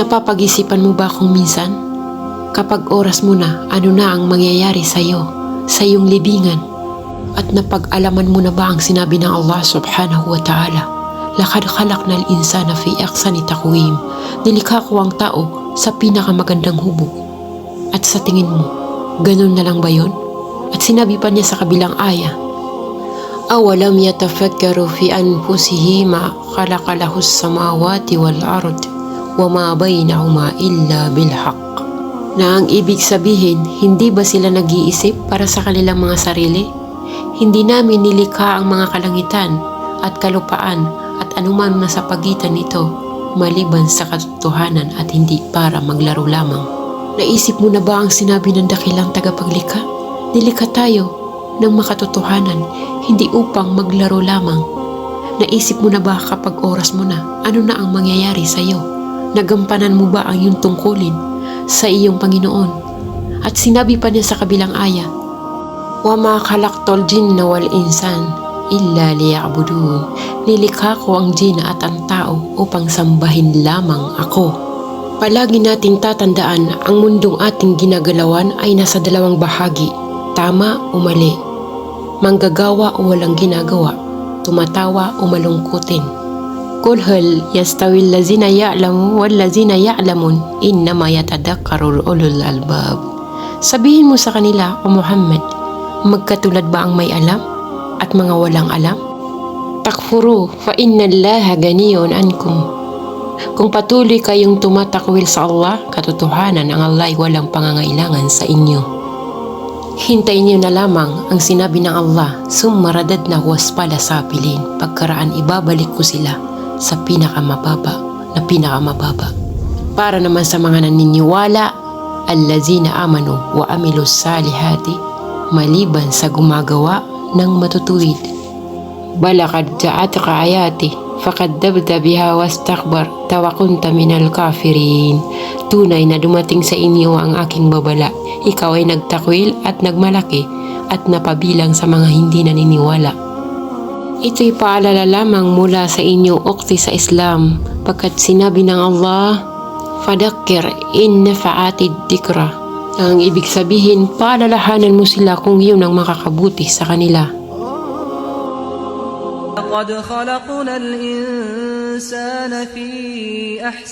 Napapag-isipan mo ba kung minsan, kapag oras mo na, ano na ang mangyayari sa iyo, sa iyong libingan? At napag-alaman mo na ba ang sinabi ng Allah subhanahu wa ta'ala? Lakad khalaqnal insana fi ahsani taqwim. Nilikha ko ang tao sa pinakamagandang hubog. At sa tingin mo, ganun na lang ba yun? At sinabi pa niya sa kabilang aya, awalam yatafakkaru fi anfusihi ma khalaqa lahus samawati wal ard wa ma bainahuma illa bilhaq. Na ang ibig sabihin, hindi ba sila nag-iisip para sa kanilang mga sarili? Hindi namin nilikha ang mga kalangitan at kalupaan at anuman na sa pagitan nito maliban sa katotohanan at hindi para maglaro lamang. Naisip mo na ba ang sinabi ng dakilang tagapaglikha? Nilikha tayo ng makatotohanan, hindi upang maglaro lamang. Naisip mo na ba kapag oras mo na, ano na ang mangyayari sa iyo? Nagampanan mo ba ang iyong tungkulin sa iyong Panginoon? At sinabi pa niya sa kabilang aya, wa ma khalaqtul jinna wal insan illa liya'budun. Nilikha ko ang jinna at ang tao upang sambahin lamang ako. Palagi nating tatandaan, ang mundong ating ginagalawan ay nasa dalawang bahagi, tama o mali, manggagawa o walang ginagawa, tumatawa o malungkutin. Qul hal yastawi allazina ya'lamu wal lazina ya'lamun innama yatadhakkarul ulul albab. Sabihin mo sa kanila, O Muhammad, magkatulad ba ang may alam at mga walang alam? Takfuru fa innallaha ganiyun ankum. Kung patuloy kayong tumatakwil sa Allah, katotohanan ang Allah ay walang pangangailangan sa inyo. Hintayin niyo na lamang ang sinabi ng Allah, summa radadnahu asfala safilin. Pagkaraan ibabalik ko sila sa pinakamababa. Para naman sa mga naniniwala, allazina amanu wa amilus salihati, maliban sa gumagawa ng matutuwid. Balakad ja'atka ayati fakadzabta biha wastakbarta wa kunta minal kafirin. Tunay na dumating sa inyo ang aking babala, ikaw ay nagtakwil at nagmalaki at napabilang sa mga hindi naniniwala. Ito'y paalala lamang mula sa inyong ukti sa Islam, pagkat sinabi ng Allah, fadakkir in nafa'atid dikra. Ang ibig sabihin, paalalahanan mo sila kung yun ang makakabuti sa kanila. لقد خلقنا الإنسان في أحسن